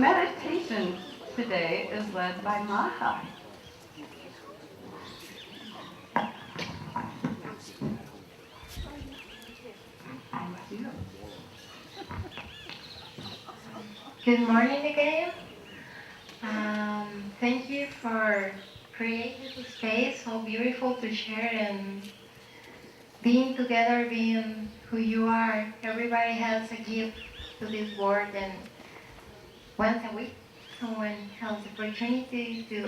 meditation today is led by Maha. Good morning again. Thank you for creating this space so beautiful to share and being together, being who you are. Everybody has a gift to this world, and once a week, someone has the opportunity to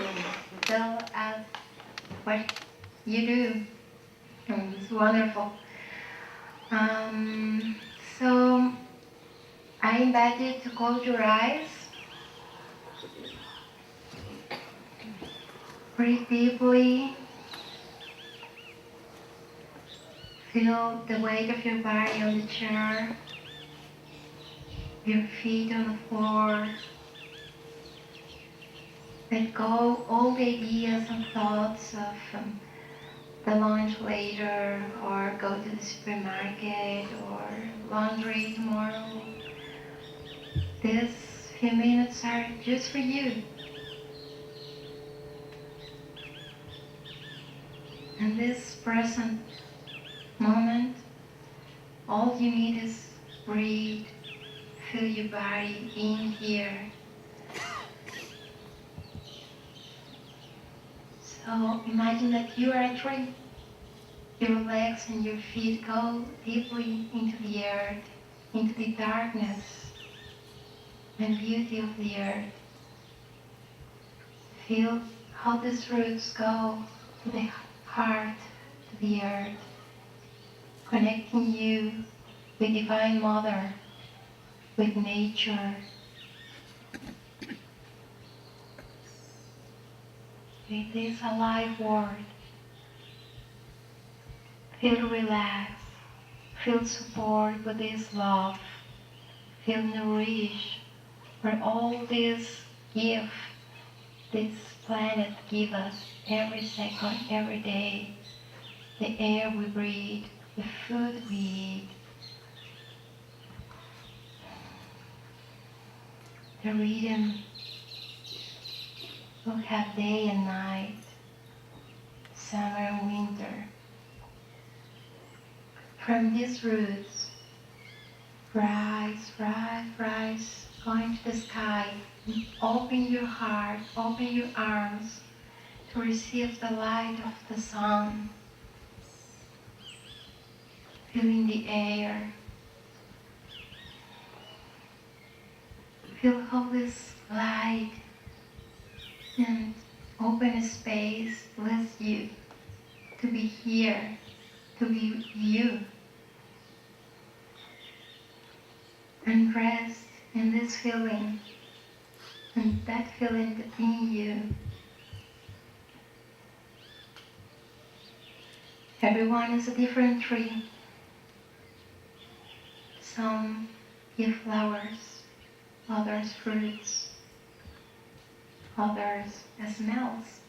tell us what you do. And it's wonderful. So I invite you to close your eyes. Breathe deeply. Feel the weight of your body on the chair, your feet on the floor. Let go all the ideas and thoughts of the lunch later, or go to the supermarket, or laundry tomorrow. These few minutes are just for you. In this present moment, all you need is breathe, feel your body in here. So imagine that you are a tree. Your legs and your feet go deeply into the earth, into the darkness and beauty of the earth. Feel how these roots go to the heart, to the earth, connecting you with Divine Mother, with nature, with this alive world. Feel relaxed, feel support with this love, feel nourished for all this gift this planet gives us every second, every day. The air we breathe, the food we eat, the rhythm we'll have day and night, summer and winter. From these roots, rise, rise, rise, going to the sky. Open your heart, open your arms to receive the light of the sun. Feeling the air. Feel how this light and open space bless you to be here, to be you. And rest in this feeling and that feeling within you. Everyone is a different tree. Some give flowers, others fruits, others smells.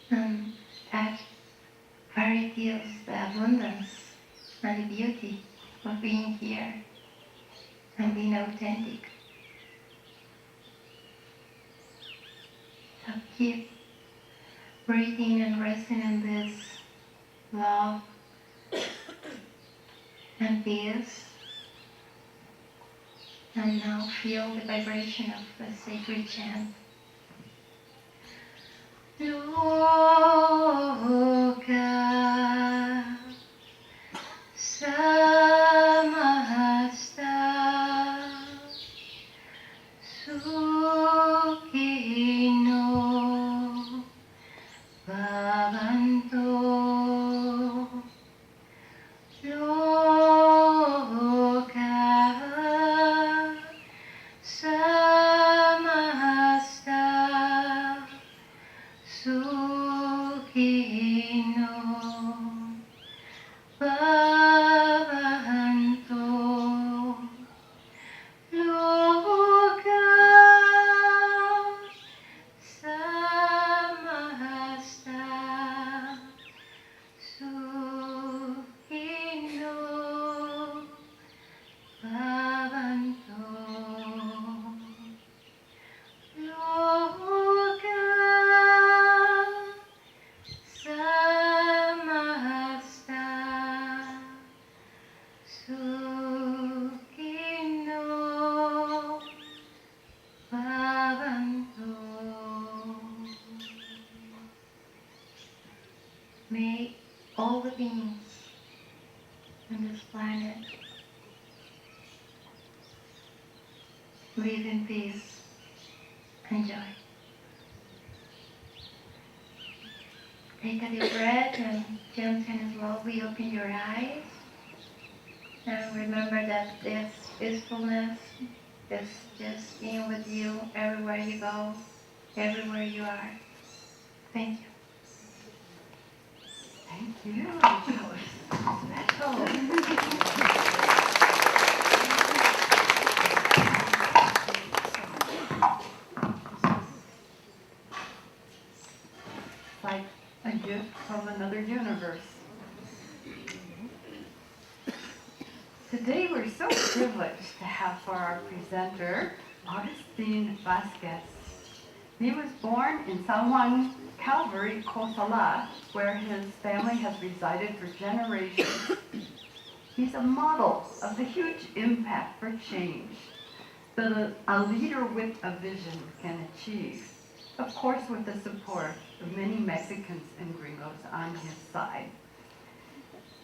And that variety is the abundance and the beauty of being here and being authentic. So keep breathing and resting in this love and peace. And now feel the vibration of the sacred chant. Loka samasta sukhino bhavantu. Loka samasta sukhino live in peace. Enjoy. Take a deep breath and gently and slowly open your eyes. And remember that this peacefulness is just being with you everywhere you go, everywhere you are. Thank you. Thank you. That was special. Like a gift from another universe. Today we're so privileged to have for our presenter, Agustin Vacquez. He was born in San Juan, Cosala, where his family has resided for generations. He's a model of the huge impact for change that a leader with a vision can achieve. Of course, with the support of many Mexicans and gringos on his side.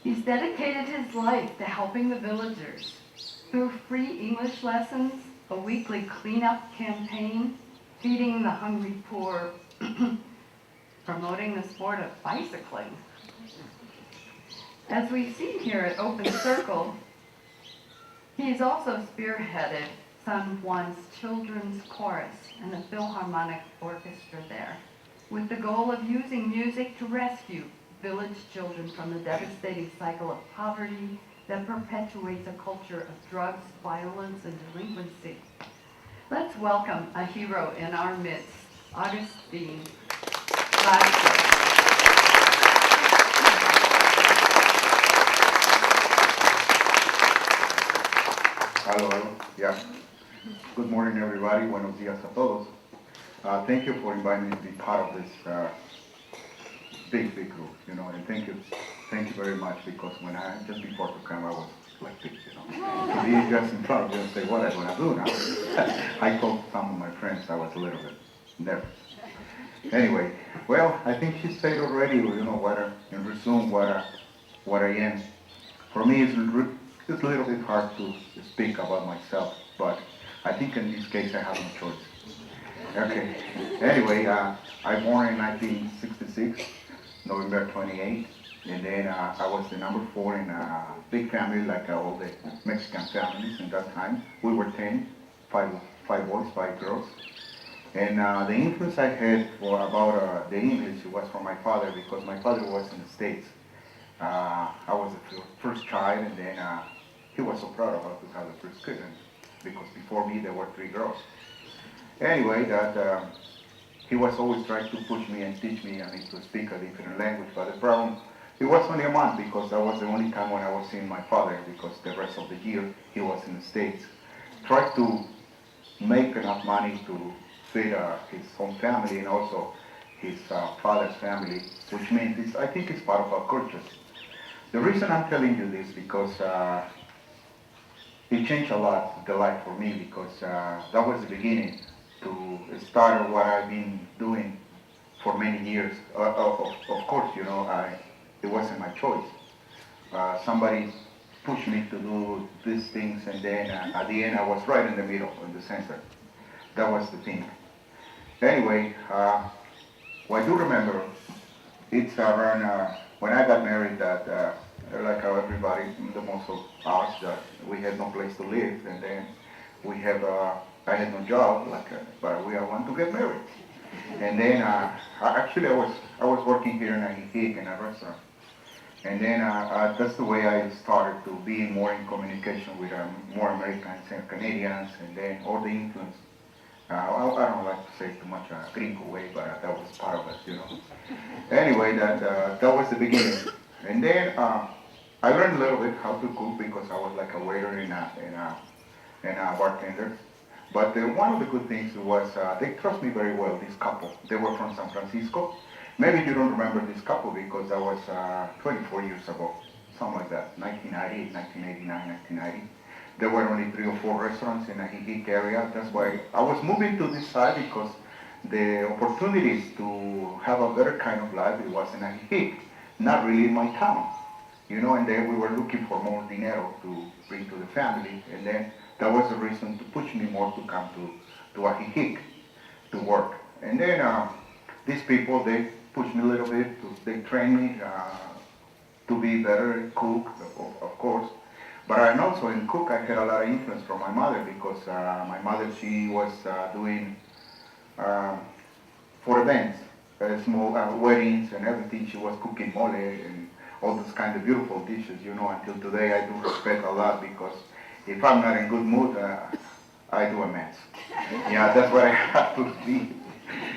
He's dedicated his life to helping the villagers through free English lessons, a weekly cleanup campaign, feeding the hungry poor, promoting the sport of bicycling. As we've seen here at Open Circle, he's also spearheaded San Juan's Children's Chorus and the Philharmonic Orchestra there, with the goal of using music to rescue village children from the devastating cycle of poverty that perpetuates a culture of drugs, violence, and delinquency. Let's welcome a hero in our midst, Agustin Vacquez. Hello, yeah. Good morning, everybody. Buenos días a todos. Thank you for inviting me to be part of this big group, and thank you very much, because when just before to come, I was like this, To be just in front of you and say, what I'm going to do now? I told some of my friends I was a little bit nervous. Anyway, well, I think she said already, in resume what I am. For me, it's a little bit hard to speak about myself, but I think in this case I have no choice. Okay. Anyway, I born in 1966, November 28, and then I was the number 4 in a big family, like all the Mexican families in that time. We were 10, five boys, 5 girls. And the influence I had for about the English was from my father, because my father was in the States. I was the first child, and then he was so proud of us to have the first kid, because before me there were 3 girls. Anyway, he was always trying to push me and teach me, to speak a different language. But the problem, it was only a month, because that was the only time when I was seeing my father, because the rest of the year he was in the States. Tried to make enough money to feed his own family and also his father's family, which means I think it's part of our culture. The reason I'm telling you this, because it changed a lot, the life for me, because that was the beginning to start what I've been doing for many years. Of course, it wasn't my choice. Somebody pushed me to do these things, and then at the end I was right in the middle, in the center. That was the thing. Anyway, what I do remember, it's around when I got married that, like how everybody, the most of us, that we had no place to live, and then I had no job, but we want to get married. And then actually I was working here in Ajijic in a restaurant. And then that's the way I started to be more in communication with more Americans and Canadians, and then all the influence. I don't like to say too much gringo way, but that was part of it, Anyway, that was the beginning. And then I learned a little bit how to cook, because I was like a waiter and a bartender. But one of the good things was they trust me very well, this couple. They were from San Francisco. Maybe you don't remember this couple, because that was 24 years ago, something like that, 1990, 1989, 1990. There were only 3 or 4 restaurants in the Ajijic area. That's why I was moving to this side, because the opportunities to have a better kind of life, it was in Ajijic, not really in my town. And then we were looking for more dinero to bring to the family, and then that was the reason to push me more to come to Ajijic to work. And then these people, they pushed me a little bit, they trained me to be better cook, of course. But and also in cook, I had a lot of influence from my mother because my mother, she was doing for events, small weddings and everything. She was cooking mole and all those kind of beautiful dishes, you know. Until today, I do respect a lot because if I'm not in good mood, I do a mess. Yeah, that's what I have to be,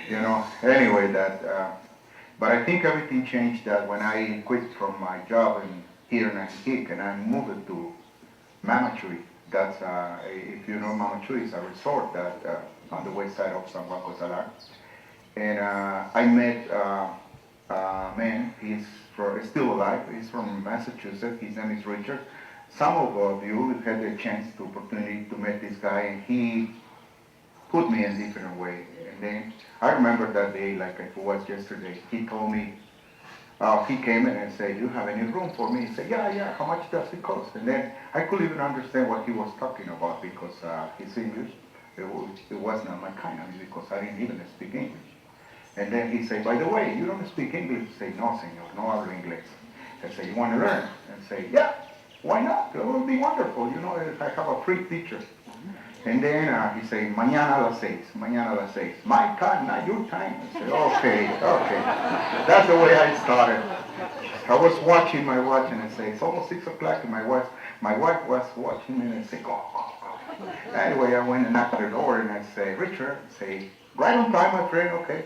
you know. Anyway, but I think everything changed that when I quit from my job here in Ajijic and I moved to Mamachui. That's, if you know, Mamachui is a resort that on the west side of San Juan Cosala. And I met a man, he's still alive, he's from Massachusetts, his name is Richard. Some of you had the chance, the opportunity to meet this guy, and he put me in a different way. And then I remember that day like it was yesterday. He told me, he came in and said, "Do you have any room for me?" He said, yeah, how much does it cost? And then I couldn't even understand what he was talking about because his English, it was not my kind, because I didn't even speak English. And then he said, "By the way, you don't speak English?" I say, "No, señor, no hablo inglés." I say, "You want to learn?" And say, "Yeah, why not? It will be wonderful, you know, I have a free teacher." And then he said, "Mañana a las 6, mañana a las 6. My time, not your time." I said, okay. That's the way I started. I was watching my watch and I say, "It's almost 6 o'clock," and my wife was watching me and I say, "Go." Anyway, I went and knocked the door and I say, "Richard," I say, "right on time, my friend, okay."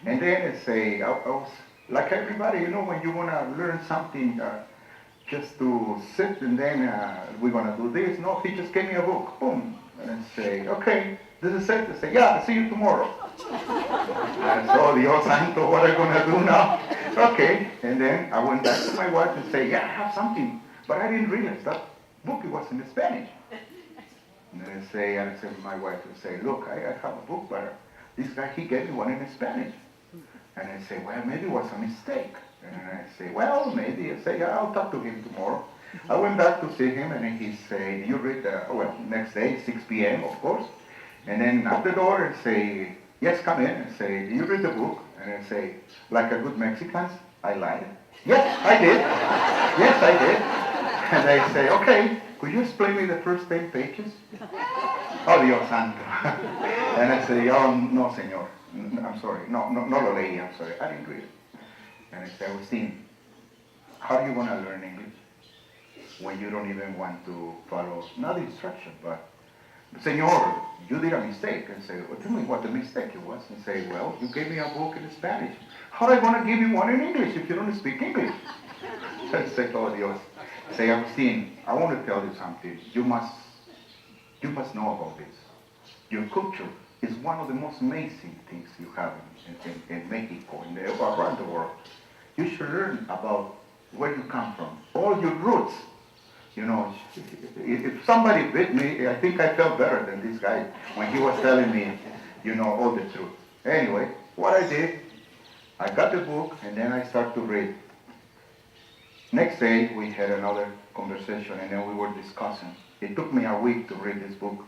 And then I say, I was like everybody, you know, when you want to learn something, just to sit and then we're going to do this. No, he just gave me a book, boom. And I say, "Okay, this is it." I say, "Yeah, I'll see you tomorrow." And so, Dios santo, what am I going to do now? Okay, and then I went back to my wife and say, "Yeah, I have something." But I didn't realize that book, it was in Spanish. And then I said to my wife, I say, "Look, I have a book, but this guy, he gave me one in Spanish." And I say, "Well, maybe it was a mistake." And I say, "Well, maybe." I say, "Yeah, I'll talk to him tomorrow." I went back to see him, and then he said, "Do you read next day, 6 p.m., of course." And then knock the door and say, "Yes, come in." And say, "Do you read the book?" And I say, like a good Mexican, I lied. "Yes, I did. Yes, I did." And they say, "Okay, could you explain me the first 10 pages?" "Oh, Dios santo." And I say, "Oh, no, señor. I'm sorry. No lo leí. I'm sorry. I didn't read it." And I say, "Agustin, how do you want to learn English when you don't even want to follow, not the instruction, but, Señor, you did a mistake." And say, "Well, tell me what the mistake it was." And say, "Well, you gave me a book in Spanish. How am I going to give you one in English if you don't speak English?" I say, "Oh, Dios." I say, "Agustin, I want to tell you something. You must know about this. Your culture is one of the most amazing things you have in Mexico, around the world. You should learn about where you come from, all your roots. You know, if somebody bit me, I think I felt better than this guy when he was telling me, you know, all the truth." Anyway, what I did, I got the book and then I started to read. Next day, we had another conversation and then we were discussing. It took me a week to read this book.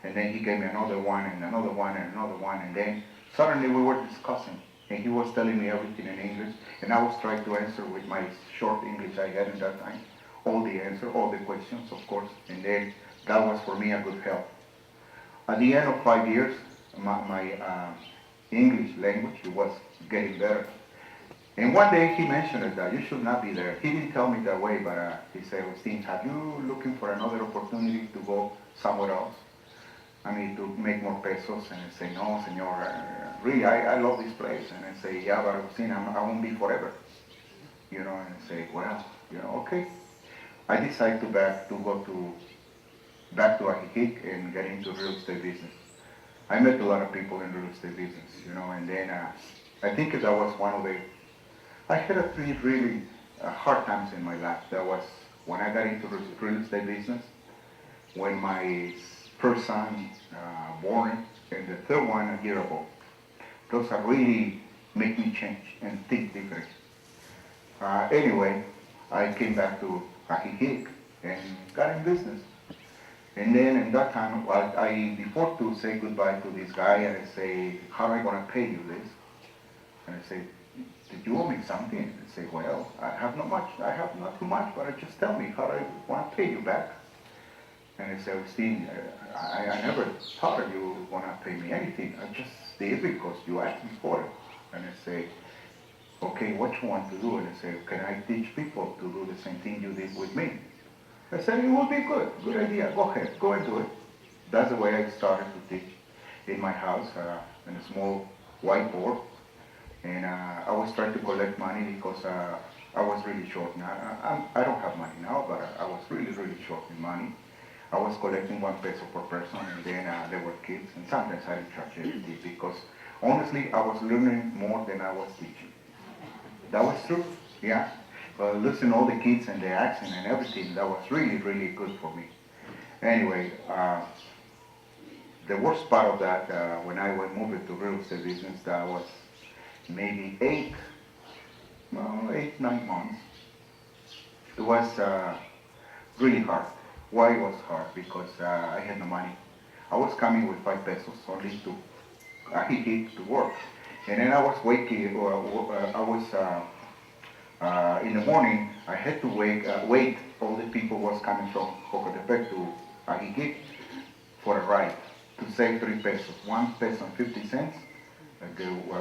And then he gave me another one and another one and another one. And then suddenly we were discussing. And he was telling me everything in English. And I was trying to answer with my short English I had in that time. All the answers, all the questions, of course. And then that was for me a good help. At the end of 5 years, my English language was getting better. And one day he mentioned that you should not be there. He didn't tell me that way, but he said, "Agustin, have you looking for another opportunity to go somewhere else? I mean, to make more pesos?" And I say, "No, señor, really, I love this place." And I say, "Yeah, but Agustin, I won't be forever." You know, and I say, "Well, you know, okay." I decided to go back to Ajijic and get into real estate business. I met a lot of people in real estate business, you know, and then I think that was one of I had 3 really hard times in my life. That was when I got into real estate business, when my first son born, and the third one a year ago. Those are really make me change and think different. Anyway, I came back to Ajijic and got in business. And then in that time, well, before to say goodbye to this guy, and I say, how am I gonna pay you this? And I say, did you owe me something? And I say, well, I have not much, I have not too much, but just tell me how I want to pay you back. And I said, Agustin, I never thought of you wanna pay me anything. I just did because you asked me for it. And I say, okay, what you want to do? And I say, can I teach people to do the same thing you did with me? I said, it would be good idea. Go ahead, go and do it. That's the way I started to teach in my house, in a small whiteboard. And I was trying to collect money because I was really short. Now, I don't have money now, but I was really short in money. I was collecting 1 peso per person, and then there were kids, and sometimes I didn't charge anything because honestly, I was learning more than I was teaching. That was true, yeah. Listen all the kids and the accent and everything, that was really good for me. Anyway, the worst part of that, when I was moving to real estate business, that was maybe 9 months. It was really hard. Why it was hard? Because I had no money. I was coming with 5 pesos only to Ajijic to work. And then I was waking, in the morning, I had to wait, all the people was coming from Jocotepec to Ajijic for a ride to save 3 pesos, 1 peso and 50 cents,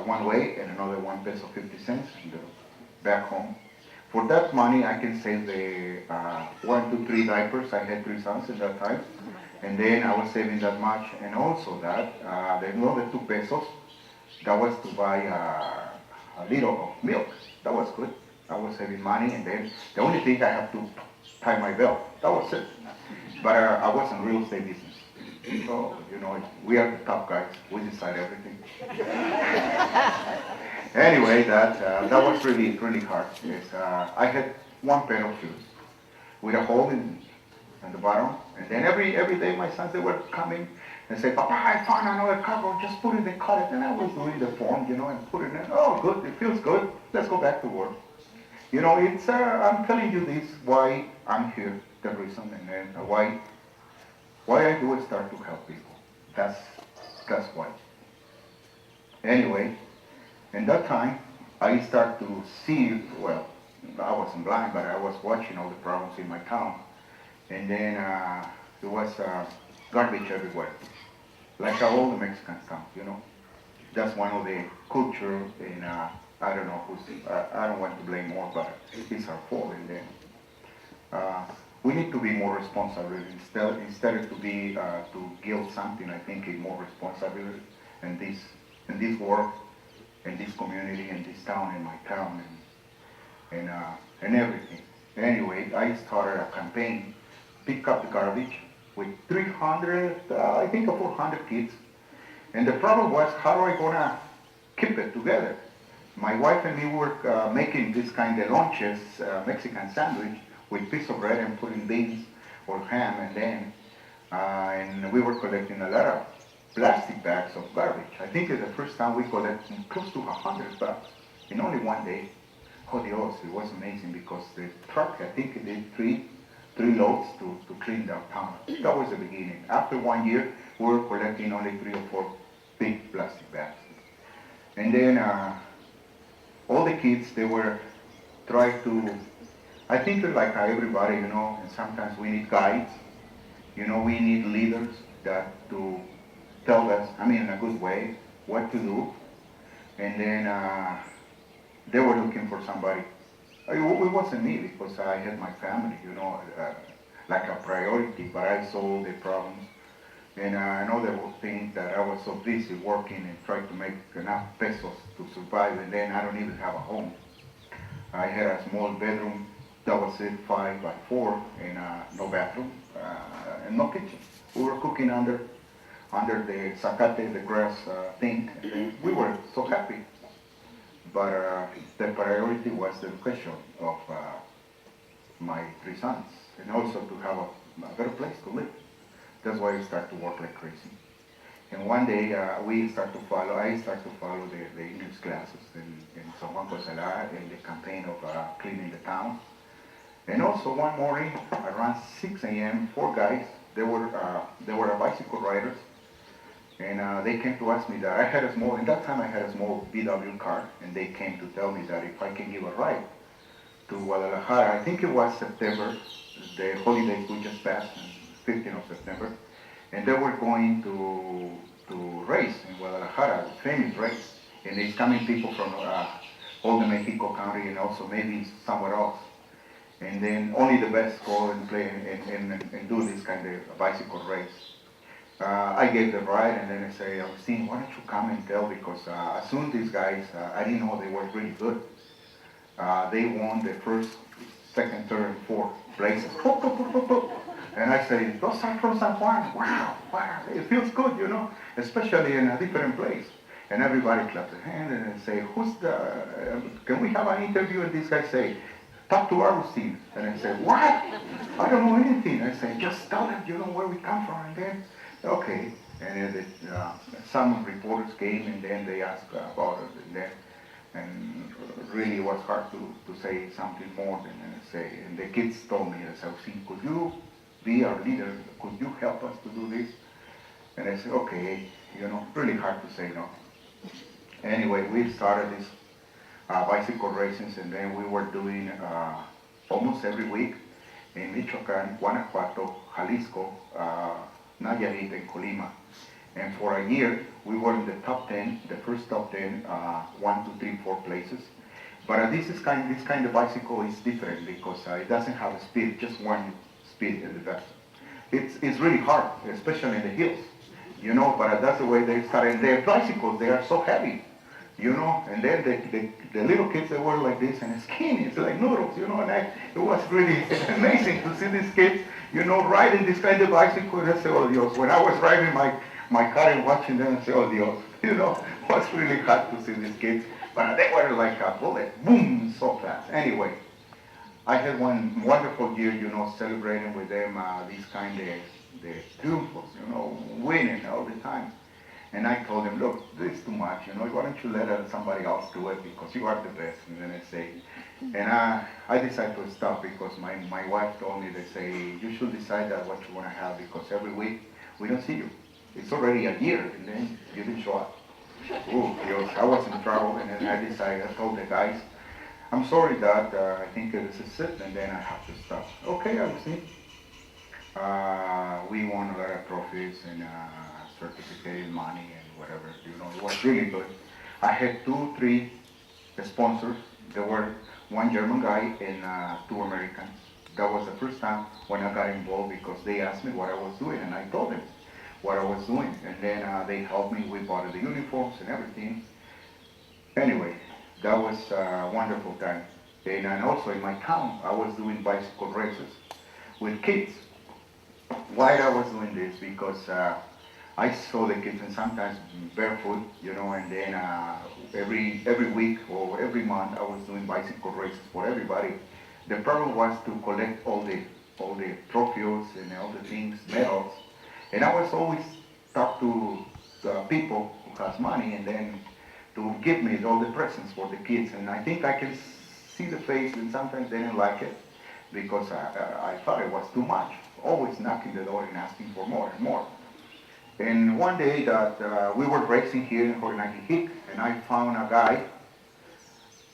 one way, and another 1 peso 50 cents, and back home. For that money, I can save the 1 to 3 diapers. I had 3 sons at that time. And then I was saving that much. And also that, the another 2 pesos, that was to buy a liter of milk. That was good. I was saving money. And then the only thing I have to tie my belt. That was it. But I was in real estate business. So, you know, we are the top guys. We decide everything. Anyway, that was really hard. Yes, I had 1 pair of shoes with a hole in the bottom, and then every day my sons, they were coming and say, Papa, I found another cargo, just put it and cut it. And I was doing the form, you know, and put it in. Oh, good, it feels good. Let's go back to work. You know, it's I'm telling you this why I'm here, the reason, and then why I do start to help people. That's why. Anyway. In that time, I start to see, well, I wasn't blind, but I was watching all the problems in my town. And then there was garbage everywhere, like all the Mexican towns, you know. That's one of the culture, and I don't know I don't want to blame more, but it's our fault. And then we need to be more responsible. Instead of to be to guilt something, I think it's more responsibility in this work, in this community, in this town, in my town, and everything. Anyway, I started a campaign, pick up the garbage, with 300, I think 400 kids. And the problem was, how am I gonna keep it together? My wife and me were making this kind of lunches, Mexican sandwich, with piece of bread and putting beans or ham, and then, and we were collecting a lot of plastic bags of garbage. I think it's the first time we collected close to 100 bags in only one day. Oh Dios, it was amazing because the truck, I think it did three loads to clean downtown. That was the beginning. After 1 year, we were collecting only 3 or 4 big plastic bags. And then all the kids, they were trying to, I think like everybody, you know, and sometimes we need guides. You know, we need leaders that to tell us, I mean in a good way, what to do. And then they were looking for somebody. It wasn't me because I had my family, you know, like a priority, but I saw the problems. And I know there were things that I was so busy working and trying to make enough pesos to survive, and then I don't even have a home. I had a small bedroom, that was it, 5 by 4, and no bathroom, and no kitchen. We were cooking under the zacate, the grass thing, and we were so happy. But the priority was the education of my 3 sons, and also to have a better place to live. That's why I started to work like crazy. And one day I started to follow the English classes in Juan Cosala and the campaign of cleaning the town. And also one morning, around 6 a.m., 4 guys they were bicycle riders, and they came to ask me that in that time I had a small VW car, and they came to tell me that if I can give a ride to Guadalajara. I think it was September, the holidays we just passed, 15th of September, and they were going to race in Guadalajara, a famous race, and it's coming people from all the Mexico County and also maybe somewhere else. And then only the best go and play and do this kind of bicycle race. I gave the ride, and then I say, Agustin, why don't you come and tell, because as soon these guys, I didn't know they were really good. They won the first, second, third, and fourth places. And I say, those are from San Juan. Wow, it feels good, especially in a different place. And everybody claps their hand and they say, can we have an interview? And this guy say, talk to Agustin. And I say, what? I don't know anything. I say, just tell them, where we come from. And then, okay. And then some reporters came, and then they asked about it. And really it was hard to say something more than say. And the kids told me, I said, could you be our leader? Could you help us to do this? And I said, okay, really hard to say no. Anyway, we started this bicycle races, and then we were doing almost every week in Michoacan, Guanajuato, Jalisco, Nayarit, and Colima. And for a year, we were in the top 10, the first top 10, 1, 2, 3, 4 places. But this kind of bicycle is different because it doesn't have a speed, just one speed in the best. It's really hard, especially in the hills, but that's the way they started. And their bicycles, they are so heavy, and then the little kids, they were like this and skinny, it's like noodles, and it was really amazing to see these kids, riding this kind of bicycle. And I say, oh Dios, when I was riding my car and watching them, I say, oh Dios, it was really hard to see these kids, but they were like a bullet, boom, so fast. Anyway, I had one wonderful year, celebrating with them these kind of the triumphs, winning all the time. And I told them, look, this is too much, why don't you let somebody else do it, because you are the best. And then I say, and I decided to stop because my wife told me, they say, you should decide that what you want to have, because every week we don't see you. It's already a year, and then you didn't show up. Oh, Dios, I was in trouble, and then I told the guys, I'm sorry that I think this is it, and then I have to stop. Okay, I see. We won a lot of trophies and certificated money and whatever, it was really good. I had 2, 3 sponsors. There were one German guy and 2 Americans. That was the first time when I got involved, because they asked me what I was doing, and I told them what I was doing. And then they helped me. We bought the uniforms and everything. Anyway, that was a wonderful time. And also in my town, I was doing bicycle races with kids. Why I was doing this? Because I saw the kids, and sometimes barefoot, and then every week or every month I was doing bicycle races for everybody. The problem was to collect all the trophies and all the things, medals. And I was always talk to the people who has money, and then to give me all the presents for the kids. And I think I can see the face, and sometimes they didn't like it, because I thought it was too much, always knocking the door and asking for more and more. And one day that we were racing here in Ajijic, and I found a guy.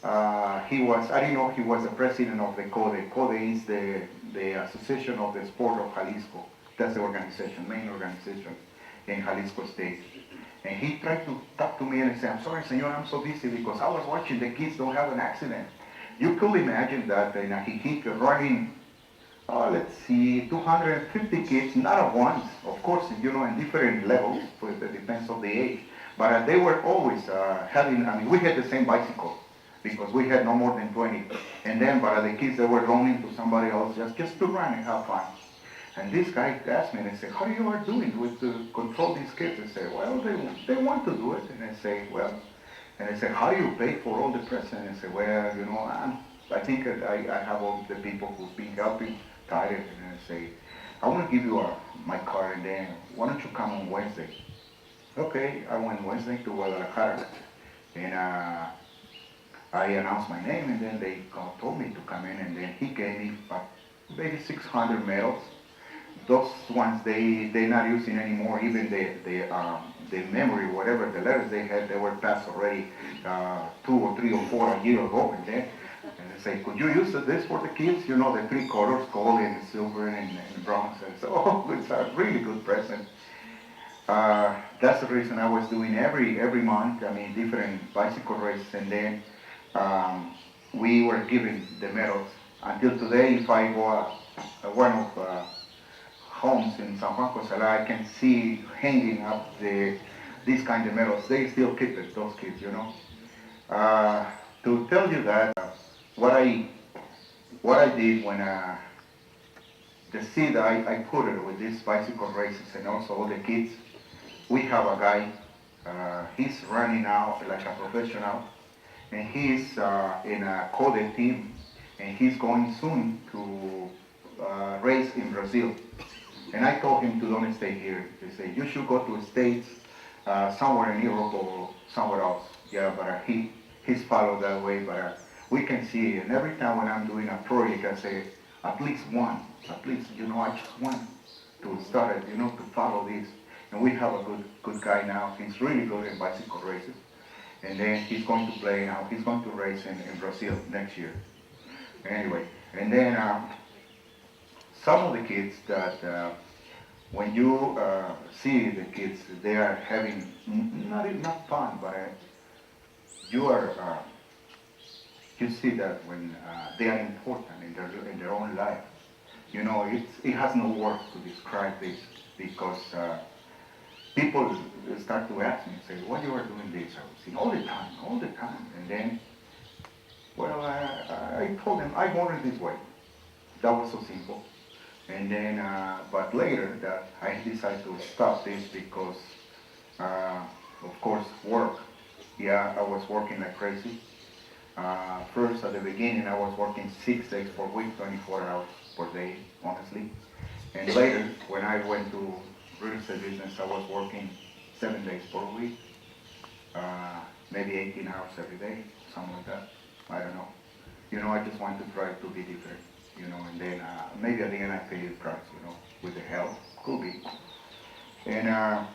I didn't know he was the president of the CODE. CODE is the Association of the Sport of Jalisco. That's the organization, main organization in Jalisco State. And he tried to talk to me, and I said, I'm sorry, senor, I'm so busy, because I was watching the kids don't have an accident. You could imagine that in Ajijic running, let's see, 250 kids, not at once, of course, in different levels, so it depends on the age. But they were always we had the same bicycle, because we had no more than 20. And then, but the kids, they were loaning to somebody else just to run and have fun. And this guy asked me, and I said, how you are doing to control these kids? I said, well, they want to do it. And I say, well, and I said, how do you pay for all the presents? And I said, well, I think I have all the people who's been helping tired. And I say, I want to give you my card, and then why don't you come on Wednesday? Okay, I went Wednesday to Guadalajara, and I announced my name, and then they told me to come in, and then he gave me maybe 600 medals. those ones they're not using anymore. Even the memory, whatever the letters they had, they were passed already 2 or 3 or 4 a year ago. And they say, could you use this for the kids? You know, the 3 colors, gold and silver and bronze. And so, oh, it's a really good present. That's the reason I was doing every month. I mean, different bicycle races, and then we were giving the medals. Until today, if I go one of homes in San Juan Cosala, I can see hanging up these kind of medals. They still keep it, those kids, you know. To tell you that, what I did when the seed I put it with these bicycle races and also all the kids, we have a guy, he's running now like a professional, and he's in a coded team, and he's going soon to race in Brazil. And I told him to don't stay here. They say, you should go to the States, somewhere in Europe or somewhere else. Yeah, but he's followed that way, but we can see, and every time when I'm doing a project, I say, at least, you know, I just want to start it, you know, to follow this. And we have a good guy now. He's really good in bicycle races. And then he's going to play now. He's going to race in Brazil next year. Anyway, and then some of the kids that when you see the kids, they are having not fun, but you see that when they are important in their own life. You know, it has no words to describe this, because people start to ask me, say, why you are doing this? I was saying, all the time. And then, well, I told them, I want it this way. That was so simple. And then, but later that I decided to stop this because, of course, work. Yeah, I was working like crazy. First, at the beginning, I was working 6 days per week, 24 hours per day, honestly. And later, when I went to real estate business, I was working 7 days per week, maybe 18 hours every day, something like that. I don't know. You know, I just want to try to be different, you know, and then maybe at the end I pay the price, you know, with the help, could be. And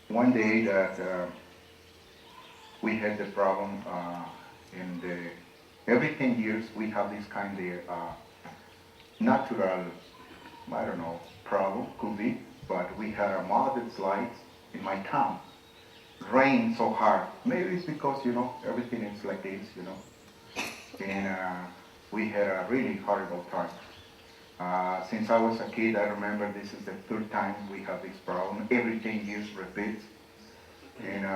one day that we had the problem in every 10 years we have this kind of natural, I don't know, problem, could be, but we had a moderate slides in my town. Rain so hard. Maybe it's because, you know, everything is like this, you know. And we had a really horrible time. Since I was a kid, I remember this is the 3rd time we have this problem. Every 10 years repeats. And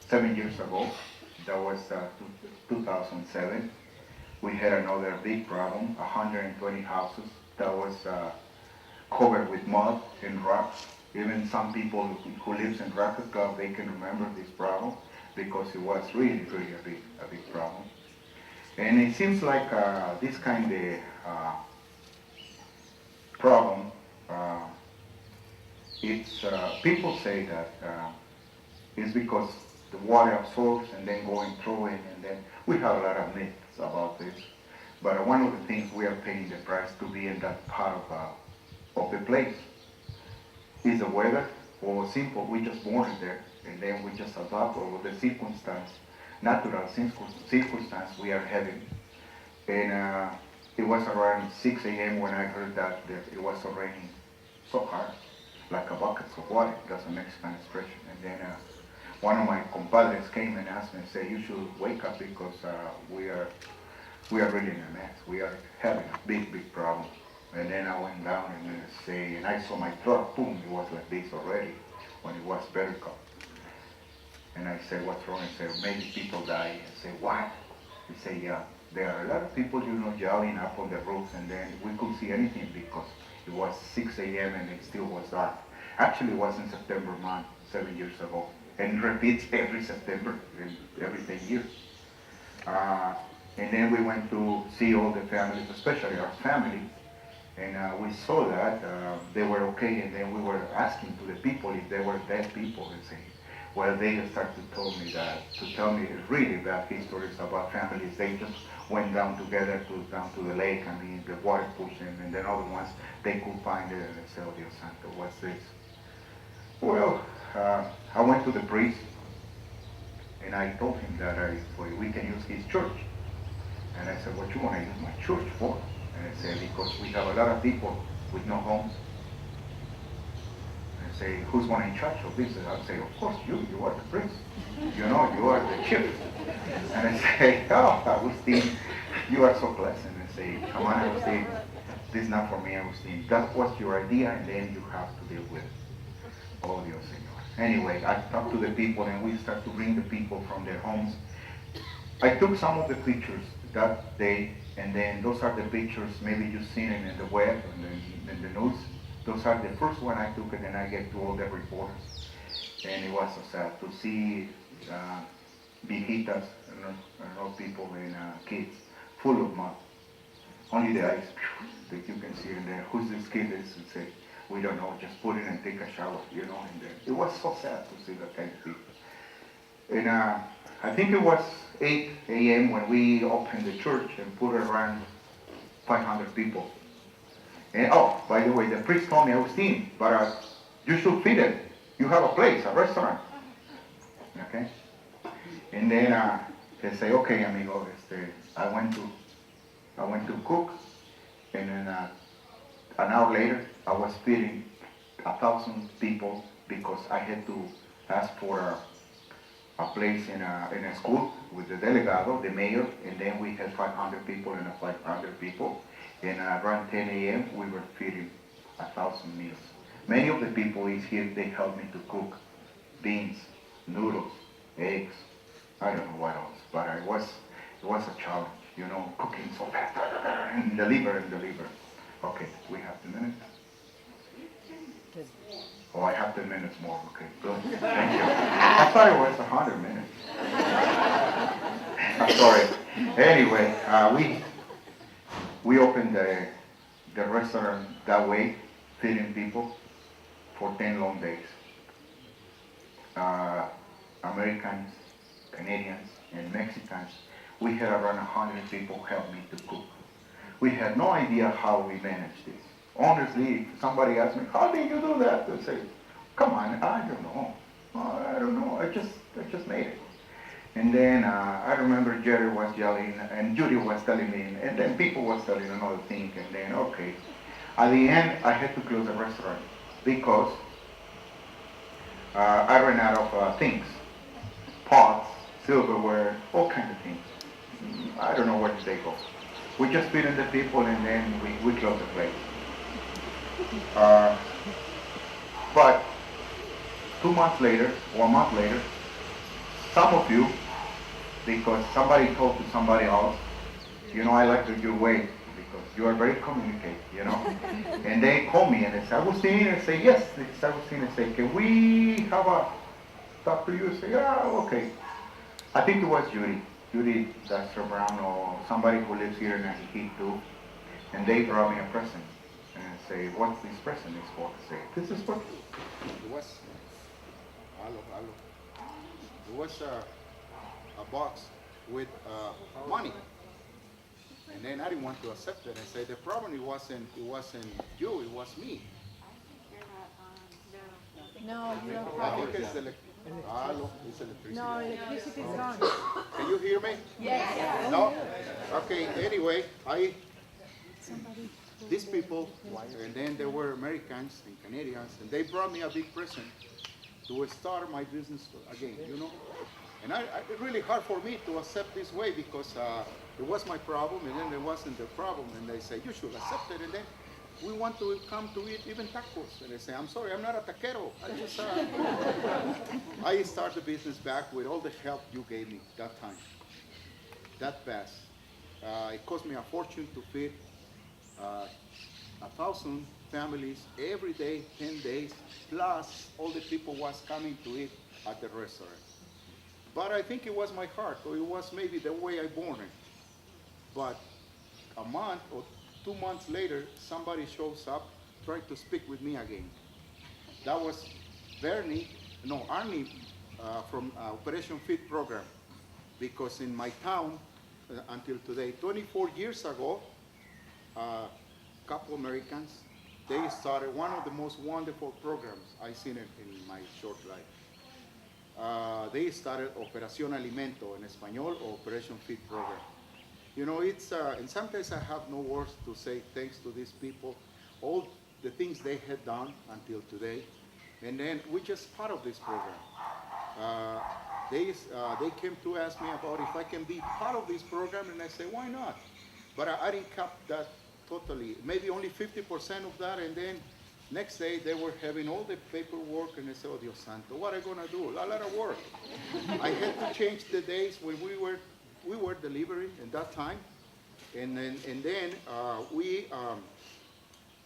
7 years ago, that was 2007, we had another big problem, 120 houses that was covered with mud and rocks. Even some people who lives in Rakaka, they can remember this problem because it was really a big problem. And it seems like this kind of problem, it's people say that it's because the water absorbs and then going through it, and then we have a lot of myths about this. But one of the things we are paying the price to be in that part of the place is the weather, or simple, we just born there, and then we just adapt all the circumstance, natural circumstance we are having. And it was around 6 a.m. when I heard that it was raining so hard, like a bucket of water. That's a Mexican expression. And then one of my compadres came and asked me and said, you should wake up because we are really in a mess. We are having a big problem. And then I went down and I saw my truck, boom, it was like this already when it was vertical. And I said, what's wrong? He said, maybe people die. I said, what? He said, yeah, there are a lot of people, you know, yelling up on the roofs, and then we couldn't see anything because it was 6 a.m. and it still was dark. Actually, it was in September month, 7 years ago. And it repeats every September, every 10 years. And then we went to see all the families, especially our family, and we saw that they were okay, and then we were asking to the people if they were dead people, and say, well, they started to tell me really bad histories about families. They just went down together down to the lake, and the water pushed them, and then other ones, they could find it, and they said, oh, Dios Santo, what's this? Well, I went to the priest, and I told him that we can use his church. And I said, what you want to use my church for? And I said, because we have a lot of people with no homes. And I say, who's one in charge of this? And I say, of course, you are the priest. You know, you are the chief. And I say, oh, Agustin, you are so pleasant. And I say, come on, Agustin, this is not for me, Agustin. That was your idea, and then you have to deal with it. Oh, Dios Señor. Anyway, I talked to the people, and we start to bring the people from their homes. I took some of the pictures that day, and then those are the pictures, maybe you've seen it in the web and in the news. Those are the first one I took, and then I gave to all the reporters. And it was so sad to see viejitas, people and kids, full of mud. Only the eyes that you can see in there. Who's this kid? And say, we don't know, just put it and take a shower, and then it was so sad to see that kind of people. And I think it was 8 a.m. when we opened the church and put around 500 people. And oh, by the way, the priest told me, Agustin, but you should feed it. You have a place, a restaurant. Okay? And then they say, okay, amigo, I went to cook, and then an hour later, I was feeding 1,000 people because I had to ask for a place in a school with the delegado, the mayor, and then we had 500 people and 500 people. And around 10 a.m., we were feeding 1,000 meals. Many of the people is here, they helped me to cook beans, noodles, eggs, I don't know what else, but it was a challenge, cooking so fast, and deliver. Okay, we have 10 minutes. Oh, I have 10 minutes more. Okay, good. Thank you. I thought it was 100 minutes. I'm sorry. Anyway, we opened the restaurant that way, feeding people for 10 long days. Americans, Canadians, and Mexicans, we had around 100 people help me to cook. We had no idea how we managed this. Honestly, if somebody asked me, how did you do that? I'd say, come on, I don't know. I just made it. And then I remember Jerry was yelling, and Judy was telling me, and then people was telling another thing, and then, okay. At the end, I had to close the restaurant because I ran out of things. Pots, silverware, all kinds of things. I don't know where did they go. We just feeding the people, and then we closed the place. But 2 months later, or a month later, some of you, because somebody told to somebody else, I like your way, because you are very communicative, And they call me and they say, Agustin, and I say, yes, it's Agustin, and say, can we have a talk to you? I say, yeah, okay. I think it was Judy Dexter Brown, or somebody who lives here in Ajijic too, and they brought me a present. And I say, what's this present is for? I say, this is for... It was, It was a box with money. And then I didn't want to accept it. I said, the problem it wasn't you, it was me. No, you don't I have think it. it's it's electricity. No, electricity is gone. Can you hear me? Yes. No? Okay, anyway, these people, and then there were Americans and Canadians, and they brought me a big present to start my business again, And it's really hard for me to accept this way because it was my problem, and then it wasn't the problem, and they say, you should accept it, and then we want to come to eat even tacos. And I say, I'm sorry, I'm not a taquero. I start the business back with all the help you gave me that time, that fast. It cost me a fortune to feed 1,000 families every day, 10 days, plus all the people was coming to eat at the restaurant. But I think it was my heart, or it was maybe the way I born it. But a month or 2 months later, somebody shows up, trying to speak with me again. That was Arnie from Operation Feed program, because in my town, until today. 24 years ago, a couple Americans, they started one of the most wonderful programs I've seen in my short life. They started Operación Alimento in Espanol, or Operation Feed program. You know, and sometimes I have no words to say thanks to these people, all the things they had done until today. And then we just part of this program. They came to ask me about if I can be part of this program, and I said, why not? But I didn't cap that totally, maybe only 50% of that, and then next day they were having all the paperwork, and I said, oh Dios Santo, what am I gonna do? A lot of work. I had to change the days when we were delivering at that time, and then we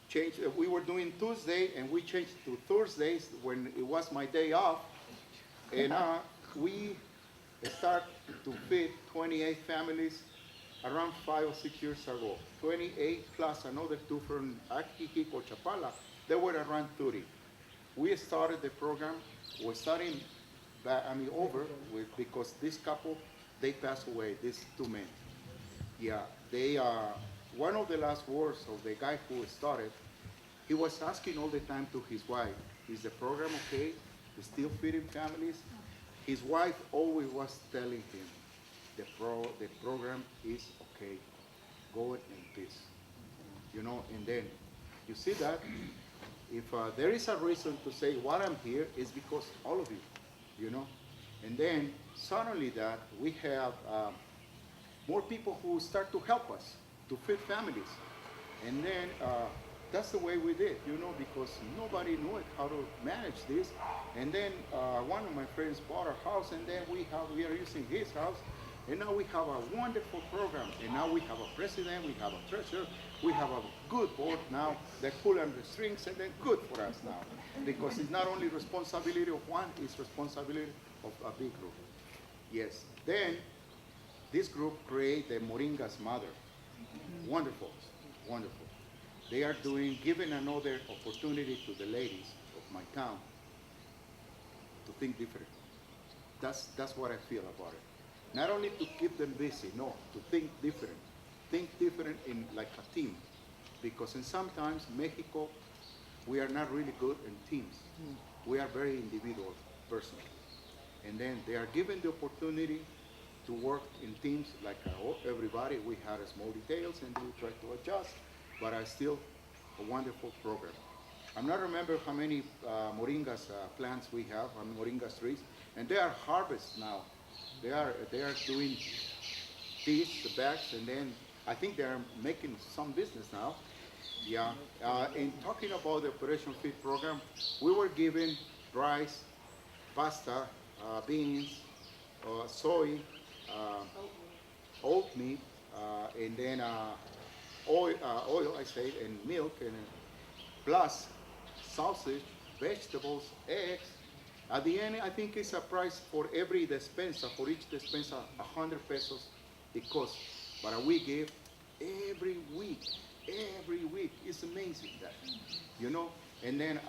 changed. We were doing Tuesday, and we changed to Thursdays when it was my day off, and we start to feed 28 families around 5 or 6 years ago. 28 plus another two from Ajijic or Chapala. They were around 30. We started the program. We're starting over with, because this couple, they passed away, these two men. Yeah, one of the last words of the guy who started, he was asking all the time to his wife, is the program okay? Is still feeding families? His wife always was telling him, the program is okay. Go in peace. You know, and then you see that if there is a reason to say why I'm here, is because all of you, you know. And then suddenly that we have more people who start to help us to feed families. And then that's the way we did, you know, because nobody knew how to manage this. And then one of my friends bought a house, and then we are using his house. And now we have a wonderful program. And now we have a president, we have a treasurer, we have a good board now that pull on the strings, and then good for us now. Because it's not only responsibility of one, it's responsibility of a big group. Yes. Then this group create the Moringa's Mother. Wonderful, wonderful. They are giving another opportunity to the ladies of my town to think different. That's what I feel about it. Not only to keep them busy, no, to think different. Think different in like a team. Because sometimes Mexico, we are not really good in teams. We are very individual persons. And then they are given the opportunity to work in teams like everybody. We had small details and we try to adjust, but I still a wonderful program. I'm not remember how many moringas plants we have, moringas trees, and they are harvest now. They are doing these, the bags, and then I think they are making some business now. Yeah. In talking about the Operation Feed program, we were given rice, pasta, beans, soy, oat meat, and then oil, I say, and milk, and plus sausage, vegetables, eggs. At the end, I think it's a price for every despensa, for each despensa, 100 pesos it costs. But we give every week. It's amazing that, you know. And then